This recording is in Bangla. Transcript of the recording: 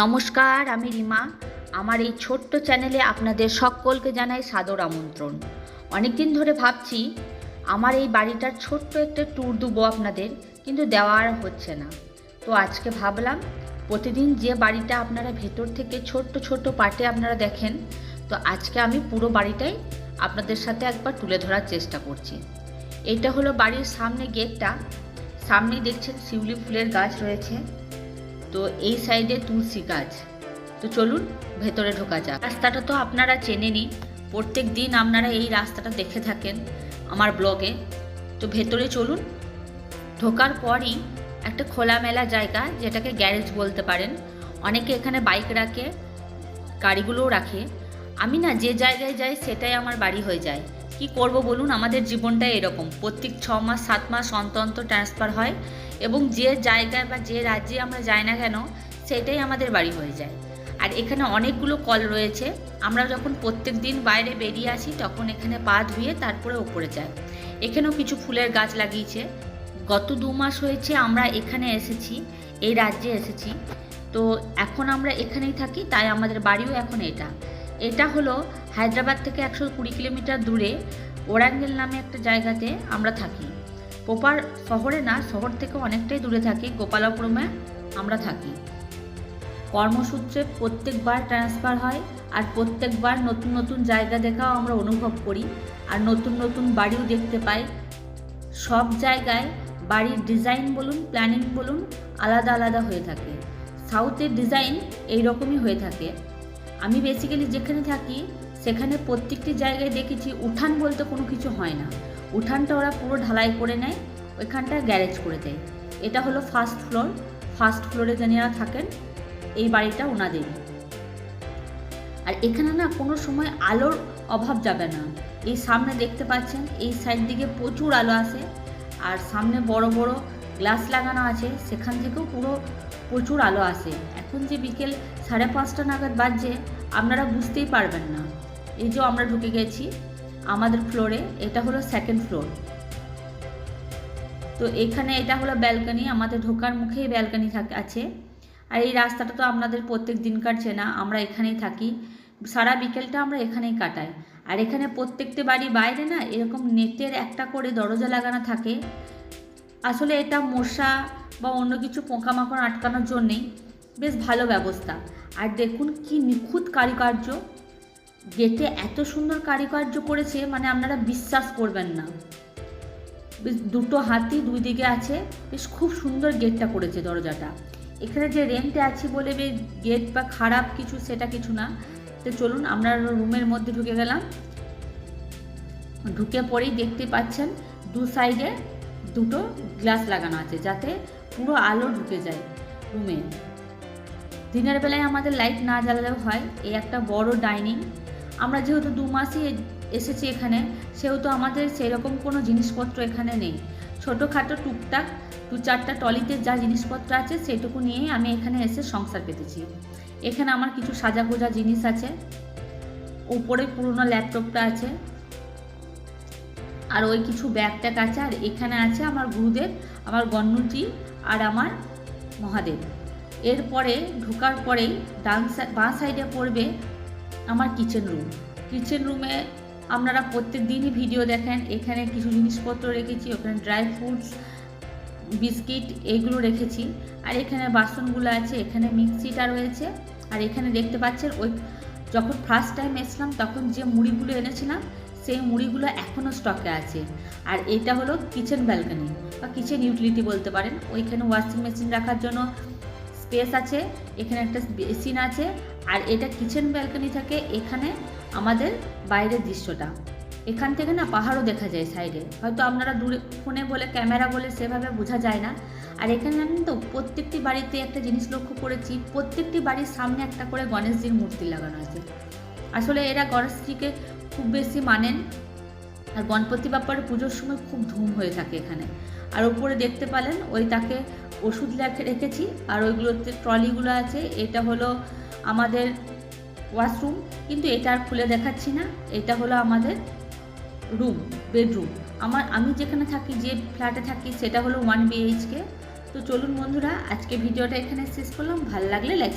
নমস্কার, আমি রিমা। আমার এই ছোট্ট চ্যানেলে আপনাদের সকলকে জানাই সাদর আমন্ত্রণ। অনেকদিন ধরে ভাবছি আমার এই বাড়িটার ছোট্ট একটা ট্যুর দেবো আপনাদের, কিন্তু দেওয়া আর হচ্ছে না। তো আজকে ভাবলাম প্রতিদিন যে বাড়িটা আপনারা ভেতর থেকে ছোট্ট ছোট্ট পার্টে আপনারা দেখেন, তো আজকে আমি পুরো বাড়িটাই আপনাদের সাথে একবার তুলে ধরার চেষ্টা করছি। এটা হলো বাড়ির সামনে গেটটা। সামনেই দেখছেন শিউলি ফুলের গাছ রয়েছে, তো এই সাইডে তুলসী গাছ। তো চলুন ভেতরে ঢোকা যাক। রাস্তাটা তো আপনারা চেনেনই, প্রত্যেক দিন আপনারা এই রাস্তাটা দেখে থাকেন আমার ব্লগে। তো ভেতরে চলুন। ঢোকার পরই একটা খোলামেলা জায়গা, যেটাকে গ্যারেজ বলতে পারেন। অনেকে এখানে বাইক রাখে, গাড়িগুলোও রাখে। আমি না যে জায়গায় যাই সেটাই আমার বাড়ি হয়ে যায়। কি করব বলুন, আমাদের জীবনটা এরকম, প্রত্যেক 6 মাস 7 মাস অন্তর ট্রান্সফার হয়, এবং যে জায়গায় বা যে রাজ্যে আমরা যাই না কেন সেটাই আমাদের বাড়ি হয়ে যায়। আর এখানে অনেকগুলো কল রয়েছে। আমরা যখন প্রত্যেক দিন বাইরে বেরিয়ে আসি তখন এখানে পা ধুয়ে তারপরে ওপরে যাই। এখানেও কিছু ফুলের গাছ লাগিয়েছে। গত 2 মাস হয়েছে আমরা এখানে এসেছি, এই রাজ্যে এসেছি। তো এখন আমরা এখানেই থাকি, তাই আমাদের বাড়িও এখন এটা হলো হায়দ্রাবাদ থেকে 120 কিলোমিটার দূরে ওরাঙ্গেল নামে একটা জায়গাতে আমরা থাকি। প্রপার শহরে না, শহর থেকে অনেকটাই দূরে থাকি, গোপালপুরমে আমরা থাকি। কর্মসূত্রে প্রত্যেকবার ট্রান্সফার হয়, আর প্রত্যেকবার নতুন নতুন জায়গা দেখাও আমরা অনুভব করি, আর নতুন নতুন বাড়িও দেখতে পাই। সব জায়গায় বাড়ির ডিজাইন বলুন, প্ল্যানিং বলুন, আলাদা আলাদা হয়ে থাকে। সাউথের ডিজাইন এই রকমই হয়ে থাকে। আমি বেসিক্যালি যেখানে থাকি সেখানে প্রত্যেকটি জায়গায় দেখেছি উঠান বলতে কোনো কিছু হয় না। উঠানটা ওরা পুরো ঢালাই করে নেয়, ওইখানটা গ্যারেজ করে দেয়। এটা হলো ফার্স্ট ফ্লোর। ফার্স্ট ফ্লোরে যারা থাকেন এই বাড়িটা ওনাদেরই। আর এখানে না কোনো সময় আলোর অভাব যাবে না। এই সামনে দেখতে পাচ্ছেন, এই সাইড দিকে প্রচুর আলো আসে, আর সামনে বড় বড় গ্লাস লাগানো আছে, সেখান থেকেও পুরো প্রচুর আলো আসে। এখন যে বিকেল 5:30 নাগাদ বাজছে, আপনারা বুঝতেই পারবেন না। এই যে আমরা ঢুকে গেছি আমাদের ফ্লোরে, এটা হলো সেকেন্ড ফ্লোর। তো এখানে এটা হলো ব্যালকনি, আমাদের ঢোকার মুখেই ব্যালকনি আছে। আর এই রাস্তাটা তো আপনাদের প্রত্যেক দিনকার চেনা, আমরা এখানেই থাকি, সারা বিকেলটা আমরা এখানেই কাটাই। আর এখানে প্রত্যেকটি বাড়ি বাইরে না এরকম নেটের একটা করে দরজা লাগানো থাকে। আসলে এটা মশা বা অন্য কিছু পোকামাকড় আটকানোর জন্যেই, বেশ ভালো ব্যবস্থা। আর দেখুন কি নিখুঁত কারুকার্য, গেটে এত সুন্দর কারুকার্য করেছে, মানে আপনারা বিশ্বাস করবেন না। বেশ দুটো হাতি দুই দিকে আছে, বেশ খুব সুন্দর গেটটা করেছে দরজাটা। এখানে যে রেন্টে আছি বলে গেট বা খারাপ কিছু সেটা কিছু না। তো চলুন আমরা রুমের মধ্যে ঢুকে গেলাম। ঢুকে পরেই দেখতে পাচ্ছেন দু সাইডে দুটো গ্লাস লাগানো আছে, যাতে পুরো আলো ঢুকে যায় রুমে। দিনের বেলায় আমাদের লাইট না জ্বালালেও হয়। এই একটা বড় ডাইনিং। আমরা যেহেতু 2 মাসই এসেছি এখানে, সেহেতু আমাদের সেরকম কোনো জিনিসপত্র এখানে নেই। ছোটোখাটো টুকটাক 2-4টা টলিতে যা জিনিসপত্র আছে সেটুকু নিয়েই আমি এখানে এসে সংসার পেতেছি। এখানে আমার কিছু সাজাগোজা জিনিস আছে, উপরে পুরনো ল্যাপটপটা আছে, আর ওই কিছু ব্যাগ ট্যাগ আছে। আর এখানে আছে আমার গুরুদেব, আমার গণ্যজি আর আমার মহাদেব। এরপরে ঢোকার পরেই বাঁ সাইডে পড়বে আমার কিচেন রুম। কিচেন রুমে আপনারা প্রত্যেক দিনই ভিডিও দেখেন, এখানে কিছু জিনিসপত্র রেখেছি, ওখানে ড্রাই ফ্রুটস, বিস্কিট এইগুলো রেখেছি। আর এখানে বাসনগুলো আছে, এখানে মিক্সিটা রয়েছে। আর এখানে দেখতে পাচ্ছেন ওই যখন ফার্স্ট টাইম এসলাম তখন যে মুড়িগুলো এনেছিলাম সেই মুড়িগুলো এখনও স্টকে আছে। আর এটা হলো কিচেন ব্যালকনি বা কিচেন ইউটিলিটি বলতে পারেন। ওইখানে ওয়াশিং মেশিন রাখার জন্য স্পেস আছে, এখানে একটা বেসিন আছে। আর এটা কিচেন ব্যালকনি থেকে এখানে আমাদের বাইরের দৃশ্যটা, এখান থেকে না পাহাড়ও দেখা যায় সাইডে। হয়তো আপনারা দূরে ফোনে বলে, ক্যামেরা বলে সেভাবে বোঝা যায় না। আর এখানে জানেন তো, প্রত্যেকটি বাড়িতে একটা জিনিস লক্ষ্য করেছি, প্রত্যেকটি বাড়ির সামনে একটা করে গণেশজির মূর্তি লাগানো আছে। আসলে এরা গণেশজিকে খুব বেশি মানেন, আর গণপতি বাপ্পার পুজোর সময় খুব ধুম হয়ে থাকে এখানে। আর উপরে দেখতে পেলেন ওই তাকে ওষুধ রেখেছি, আর ওইগুলোতে ট্রলিগুলো আছে। এটা হলো আমাদের ওয়াশরুম, কিন্তু এটা আর খুলে দেখাচ্ছি না। এটা হলো আমাদের রুম, বেডরুম। আমি যেখানে থাকি, যে ফ্ল্যাটে থাকি, সেটা হলো 1 BHK। তো চলুন বন্ধুরা, আজকে ভিডিওটা এখানে শেষ করলাম। ভালো লাগলে লাইক